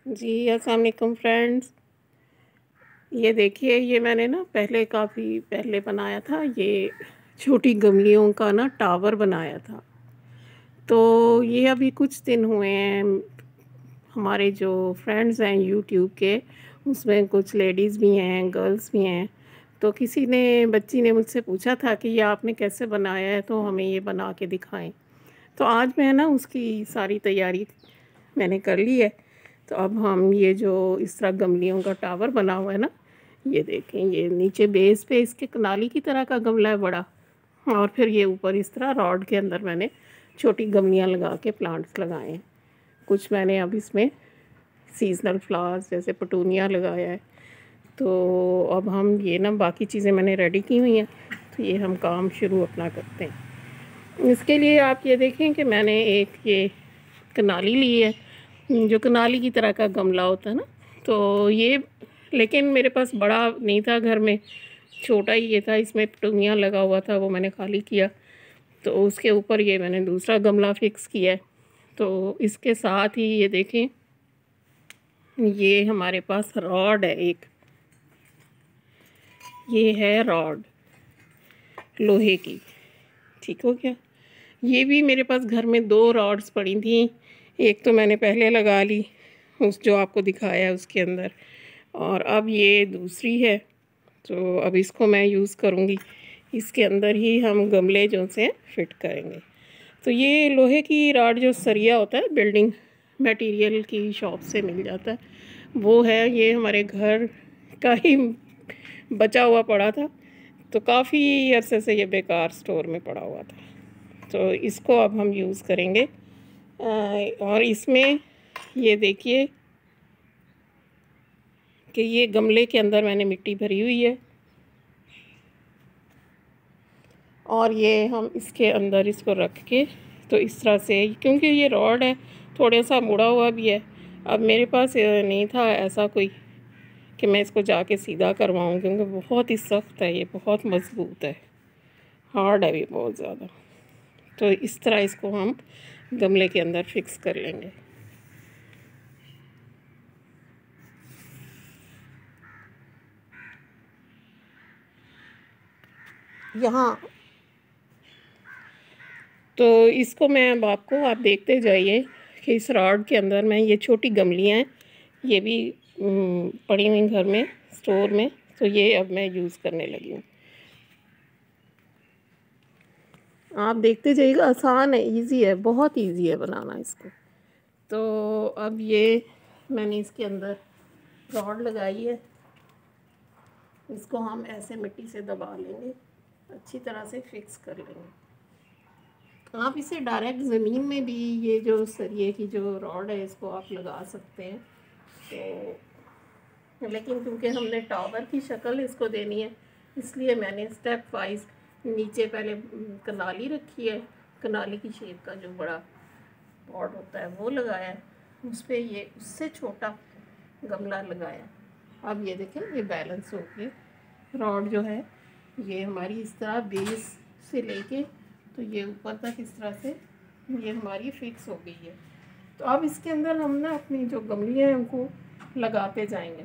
जी, अस्सलाम वालेकुम फ्रेंड्स। ये देखिए, ये मैंने ना पहले काफ़ी पहले बनाया था। ये छोटी गमलियों का ना टावर बनाया था। तो ये अभी कुछ दिन हुए हैं, हमारे जो फ्रेंड्स हैं यूट्यूब के, उसमें कुछ लेडीज़ भी हैं, गर्ल्स भी हैं। तो किसी ने बच्ची ने मुझसे पूछा था कि ये आपने कैसे बनाया है, तो हमें ये बना के दिखाएं। तो आज मैं ना उसकी सारी तैयारी मैंने कर ली है। तो अब हम ये जो इस तरह गमलियों का टावर बना हुआ है ना, ये देखें, ये नीचे बेस पे इसके कनाली की तरह का गमला है बड़ा, और फिर ये ऊपर इस तरह रॉड के अंदर मैंने छोटी गमलियाँ लगा के प्लांट्स लगाए हैं। कुछ मैंने अब इसमें सीजनल फ्लावर्स जैसे पटूनिया लगाया है। तो अब हम ये ना बाकी चीज़ें मैंने रेडी की हुई हैं, तो ये हम काम शुरू अपना करते हैं। इसके लिए आप ये देखें कि मैंने एक ये कनाली ली है, जो कनाली की तरह का गमला होता है ना। तो ये, लेकिन मेरे पास बड़ा नहीं था घर में, छोटा ही ये था, इसमें पटुनिया लगा हुआ था, वो मैंने खाली किया। तो उसके ऊपर ये मैंने दूसरा गमला फिक्स किया है। तो इसके साथ ही ये देखें, ये हमारे पास रॉड है एक, ये है रॉड लोहे की। ठीक हो गया। ये भी मेरे पास घर में 2 रॉड्स पड़ी थी। एक तो मैंने पहले लगा ली, उस जो आपको दिखाया है उसके अंदर, और अब ये दूसरी है। तो अब इसको मैं यूज़ करूँगी, इसके अंदर ही हम गमले जो से फिट करेंगे। तो ये लोहे की रॉड, जो सरिया होता है बिल्डिंग मटेरियल की शॉप से मिल जाता है, वो है। ये हमारे घर का ही बचा हुआ पड़ा था, तो काफ़ी अरसे से ये बेकार स्टोर में पड़ा हुआ था। तो इसको अब हम यूज़ करेंगे। और इसमें ये देखिए कि ये गमले के अंदर मैंने मिट्टी भरी हुई है, और ये हम इसके अंदर इसको रख के, तो इस तरह से, क्योंकि ये रॉड है थोड़ा सा मुड़ा हुआ भी है। अब मेरे पास नहीं था ऐसा कोई कि मैं इसको जाके सीधा करवाऊँ, क्योंकि बहुत ही सख्त है, ये बहुत मज़बूत है, हार्ड है भी बहुत ज़्यादा। तो इस तरह इसको हम गमले के अंदर फिक्स कर लेंगे। यहाँ तो इसको मैं अब आपको, आप देखते जाइए कि इस रॉड के अंदर मैं, ये छोटी गमलियाँ हैं, ये भी पड़ी हुई घर में स्टोर में, तो ये अब मैं यूज़ करने लगी हूँ। आप देखते जाइएगा, आसान है, इजी है, बहुत इजी है बनाना इसको। तो अब ये मैंने इसके अंदर रॉड लगाई है, इसको हम ऐसे मिट्टी से दबा लेंगे, अच्छी तरह से फिक्स कर लेंगे। आप इसे डायरेक्ट ज़मीन में भी, ये जो सरिये की जो रॉड है, इसको आप लगा सकते हैं। तो लेकिन क्योंकि हमने टावर की शक्ल इसको देनी है, इसलिए मैंने स्टेप वाइज नीचे पहले कनाली रखी है, कनाली की शेप का जो बड़ा पॉट होता है वो लगाया है, उस पर ये उससे छोटा गमला लगाया। अब ये देखें, ये बैलेंस हो के रॉड जो है, ये हमारी इस तरह बेस से लेके तो ये ऊपर तक इस तरह से ये हमारी फिक्स हो गई है। तो अब इसके अंदर हम ना अपनी जो गमलियाँ हैं उनको लगाते जाएंगे।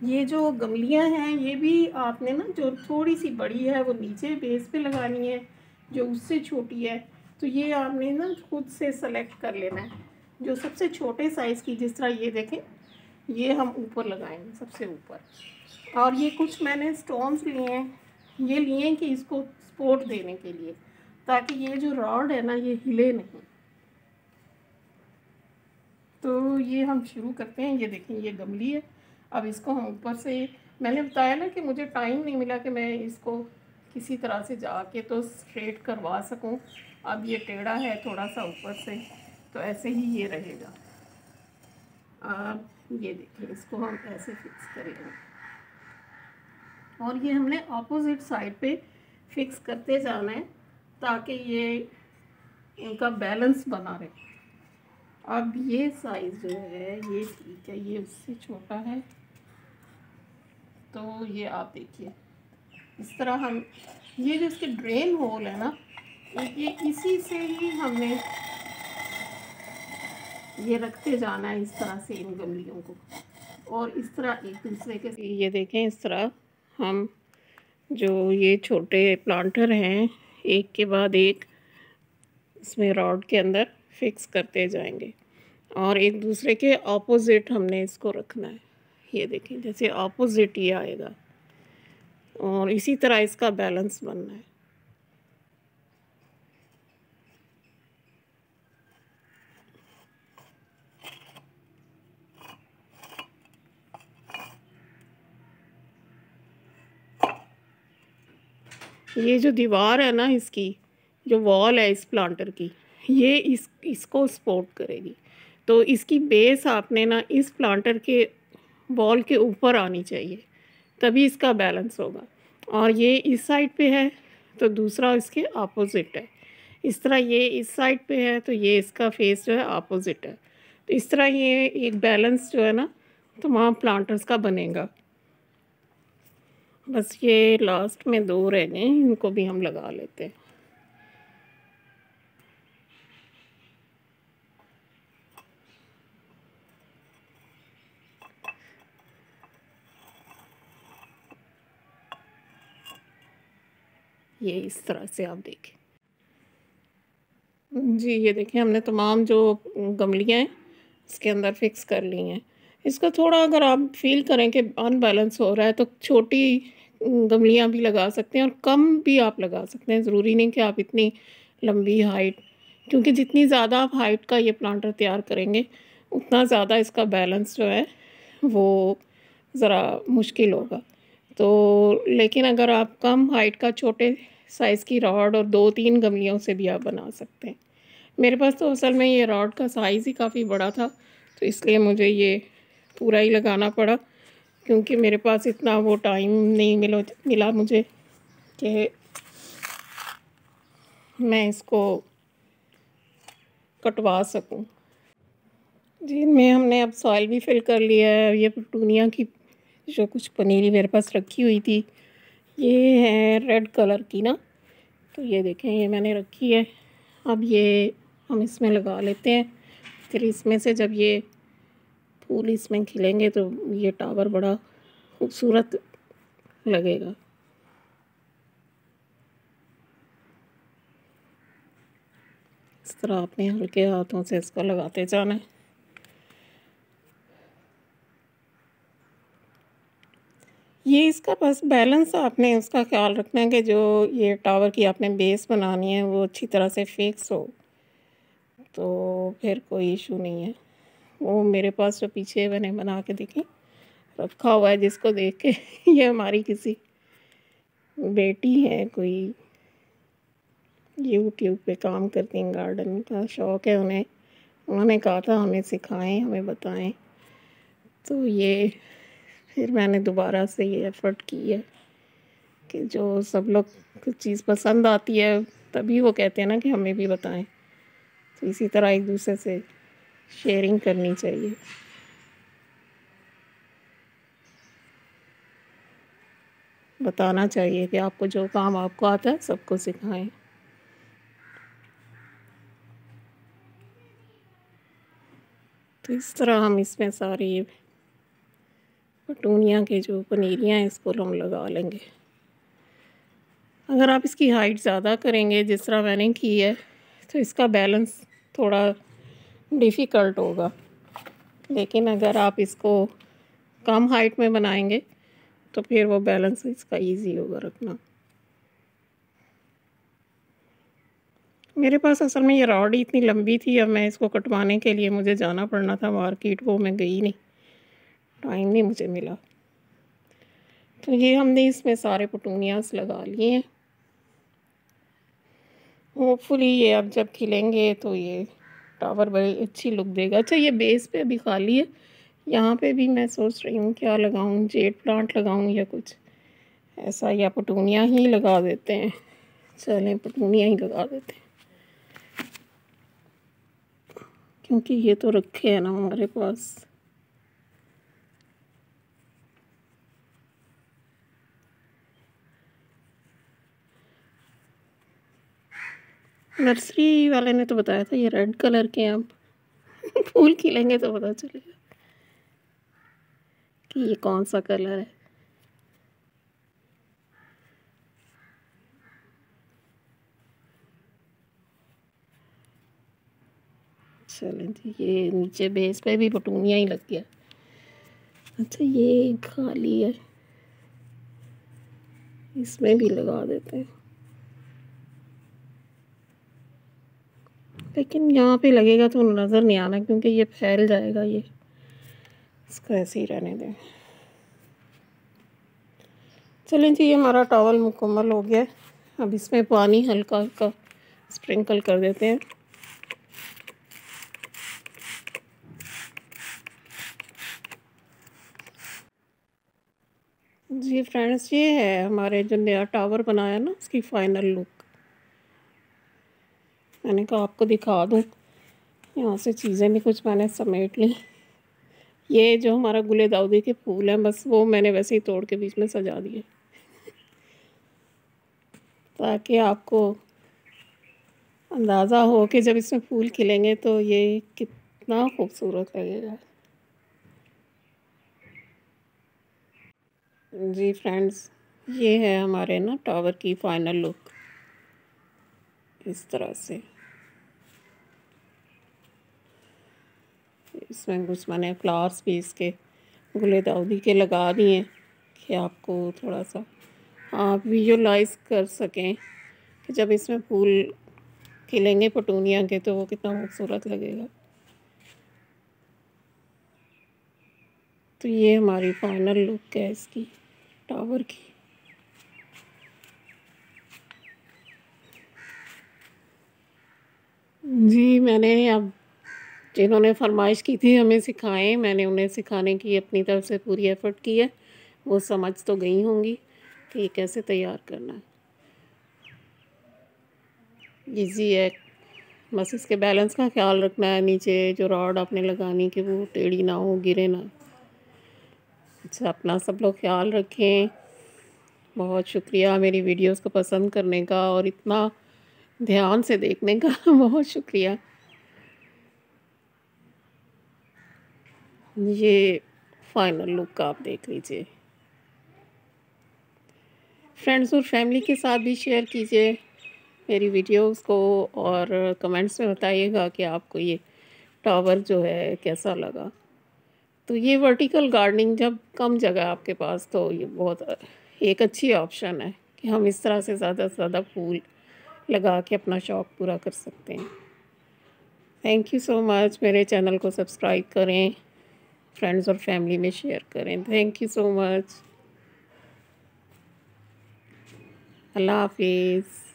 ये जो गमलियाँ हैं, ये भी आपने ना, जो थोड़ी सी बड़ी है वो नीचे बेस पे लगानी है, जो उससे छोटी है तो ये आपने ना खुद से सेलेक्ट कर लेना है। जो सबसे छोटे साइज़ की, जिस तरह ये देखें, ये हम ऊपर लगाएंगे सबसे ऊपर। और ये कुछ मैंने स्टोन्स लिए हैं, ये लिए हैं कि इसको सपोर्ट देने के लिए, ताकि ये जो रॉड है ना, ये हिले नहीं। तो ये हम शुरू करते हैं। ये देखें, ये गमली है। अब इसको हम ऊपर से, मैंने बताया ना कि मुझे टाइम नहीं मिला कि मैं इसको किसी तरह से जाके तो स्ट्रेट करवा सकूं। अब ये टेढ़ा है थोड़ा सा ऊपर से, तो ऐसे ही ये रहेगा। अब ये देखें, इसको हम ऐसे फिक्स करेंगे, और ये हमने ऑपोजिट साइड पे फिक्स करते जाना है, ताकि ये इनका बैलेंस बना रहे। अब ये साइज़ जो है ये ठीक है, ये उससे छोटा है, तो ये आप देखिए इस तरह हम, ये जो इसके ड्रेन होल है ना, ये इसी से ही हमने ये रखते जाना है इस तरह से इन गमलियों को, और इस तरह एक दूसरे के, ये देखें इस तरह हम जो ये छोटे प्लांटर हैं एक के बाद एक इसमें रॉड के अंदर फिक्स करते जाएंगे, और एक दूसरे के ऑपोजिट हमने इसको रखना है। ये देखें जैसे ऑपोजिट ये आएगा, और इसी तरह इसका बैलेंस बनना है। ये जो दीवार है ना इसकी, जो वॉल है इस प्लांटर की, ये इसको सपोर्ट करेगी। तो इसकी बेस आपने ना इस प्लांटर के वॉल के ऊपर आनी चाहिए, तभी इसका बैलेंस होगा। और ये इस साइड पे है तो दूसरा इसके ऑपोजिट है, इस तरह ये इस साइड पे है तो ये इसका फेस जो है ऑपोजिट है। तो इस तरह ये एक बैलेंस जो है ना तमाम प्लांटर्स का बनेगा। बस ये लास्ट में दो रह गए, इनको भी हम लगा लेते हैं। ये इस तरह से आप देखें जी, ये देखें हमने तमाम जो गमलियाँ हैं इसके अंदर फिक्स कर ली हैं। इसका थोड़ा अगर आप फील करें कि अनबैलेंस हो रहा है तो छोटी गमलियाँ भी लगा सकते हैं, और कम भी आप लगा सकते हैं। ज़रूरी नहीं कि आप इतनी लंबी हाइट, क्योंकि जितनी ज़्यादा आप हाइट का ये प्लांटर तैयार करेंगे उतना ज़्यादा इसका बैलेंस जो है वो ज़रा मुश्किल होगा। तो लेकिन अगर आप कम हाइट का छोटे साइज़ की रॉड और 2-3 गमलियों से भी आप बना सकते हैं। मेरे पास तो असल में ये रॉड का साइज़ ही काफ़ी बड़ा था, तो इसलिए मुझे ये पूरा ही लगाना पड़ा, क्योंकि मेरे पास इतना वो टाइम नहीं मिला मुझे कि मैं इसको कटवा सकूं। जी, इनमें हमने अब सॉइल भी फिल कर लिया है। ये पेटूनिया की जो कुछ पनीरी मेरे पास रखी हुई थी, ये है रेड कलर की ना, तो ये देखें ये मैंने रखी है। अब ये हम इसमें लगा लेते हैं, फिर इसमें से जब ये फूल इसमें खिलेंगे तो ये टावर बड़ा खूबसूरत लगेगा। इस तरह आपने हल्के हाथों से इसको लगाते जाना है। ये इसका बस बैलेंस आपने उसका ख्याल रखना है कि जो ये टावर की आपने बेस बनानी है वो अच्छी तरह से फिक्स हो, तो फिर कोई इशू नहीं है। वो मेरे पास जो पीछे मैंने बना के देखी रखा हुआ है, जिसको देख के ये हमारी किसी बेटी है, कोई यूट्यूब पे काम करती हैं, गार्डन का शौक़ है उन्हें, उन्होंने कहा था हमें सिखाएं, हमें बताएं, तो ये फिर मैंने दोबारा से ये एफ़र्ट की है कि जो सब लोग कुछ चीज़ पसंद आती है तभी वो कहते हैं ना कि हमें भी बताएं। तो इसी तरह एक दूसरे से शेयरिंग करनी चाहिए। बताना चाहिए कि आपको जो काम आपको आता है सबको सिखाएं। तो इस तरह हम इसमें सारी पेटूनिया के जो पनीरियाँ हैं इसको हम लगा लेंगे। अगर आप इसकी हाइट ज़्यादा करेंगे जिस तरह मैंने की है तो इसका बैलेंस थोड़ा डिफ़िकल्ट होगा, लेकिन अगर आप इसको कम हाइट में बनाएंगे तो फिर वो बैलेंस इसका इजी होगा रखना। मेरे पास असल में ये रॉड ही इतनी लंबी थी, अब मैं इसको कटवाने के लिए मुझे जाना पड़ना था मार्केट, वो मैं गई नहीं, टाइम नहीं मुझे मिला। तो ये हमने इसमें सारे पेटूनियास लगा लिए हैं। होपफुली ये अब जब खिलेंगे तो ये टावर बड़ी अच्छी लुक देगा। अच्छा, ये बेस पे अभी खाली है, यहाँ पे भी मैं सोच रही हूँ क्या लगाऊँ, जेड प्लांट लगाऊँ या कुछ ऐसा, या पेटूनिया ही लगा देते हैं। चलें पेटूनिया ही लगा देते हैं, क्योंकि ये तो रखे हैं ना हमारे पास। नर्सरी वाले ने तो बताया था ये रेड कलर के हैं, अब फूल खिलेंगे तो पता चलेगा कि ये कौन सा कलर है। चलें जी, ये नीचे बेस पे भी पटूनिया ही लग गया। अच्छा ये खाली है, इसमें भी लगा देते हैं, लेकिन यहाँ पे लगेगा तो नज़र नहीं आना क्योंकि ये फैल जाएगा। ये इसको ऐसे ही रहने दें। चलें जी, ये हमारा टॉवल मुकम्मल हो गया है। अब इसमें पानी हल्का हल्का स्प्रिंकल कर देते हैं। जी फ्रेंड्स, ये है हमारे जो नया टावर बनाया ना, उसकी फ़ाइनल लुक। मैंने कहा आपको दिखा दूँ। यहाँ से चीज़ें भी कुछ मैंने समेट ली। ये जो हमारा गुले दाउदी के फूल हैं, बस वो मैंने वैसे ही तोड़ के बीच में सजा दिए ताकि आपको अंदाज़ा हो कि जब इसमें फूल खिलेंगे तो ये कितना खूबसूरत लगेगा। जी फ्रेंड्स, ये है हमारे ना टावर की फ़ाइनल लुक इस तरह से। इसमें कुछ मैंने फ्लावर्स भी इसके गुले दाउदी के लगा दिए कि आपको थोड़ा सा आप विजुलाइज कर सकें कि जब इसमें फूल खिलेंगे पटूनिया के तो वो कितना खूबसूरत लगेगा। तो ये हमारी फाइनल लुक है इसकी टावर की। जी मैंने अब जिन्होंने फरमाइश की थी हमें सिखाएं, मैंने उन्हें सिखाने की अपनी तरफ से पूरी एफ़र्ट की है। वो समझ तो गई होंगी कि ये कैसे तैयार करना है। ईज़ी है, बस इसके बैलेंस का ख्याल रखना है। नीचे जो रॉड आपने लगानी कि वो टेढ़ी ना हो, गिरे ना। अच्छा, अपना सब लोग ख्याल रखें। बहुत शुक्रिया मेरी वीडियोस को पसंद करने का और इतना ध्यान से देखने का बहुत शुक्रिया। ये फाइनल लुक आप देख लीजिए। फ्रेंड्स और फैमिली के साथ भी शेयर कीजिए मेरी वीडियोस को और कमेंट्स में बताइएगा कि आपको ये टावर जो है कैसा लगा। तो ये वर्टिकल गार्डनिंग जब कम जगह है आपके पास तो ये बहुत एक अच्छी ऑप्शन है कि हम इस तरह से ज़्यादा से ज़्यादा फूल लगा के अपना शौक़ पूरा कर सकते हैं। Thank you so much. मेरे चैनल को सब्सक्राइब करें, फ्रेंड्स और फैमिली में शेयर करें। Thank you so much. Allah हाफिज़।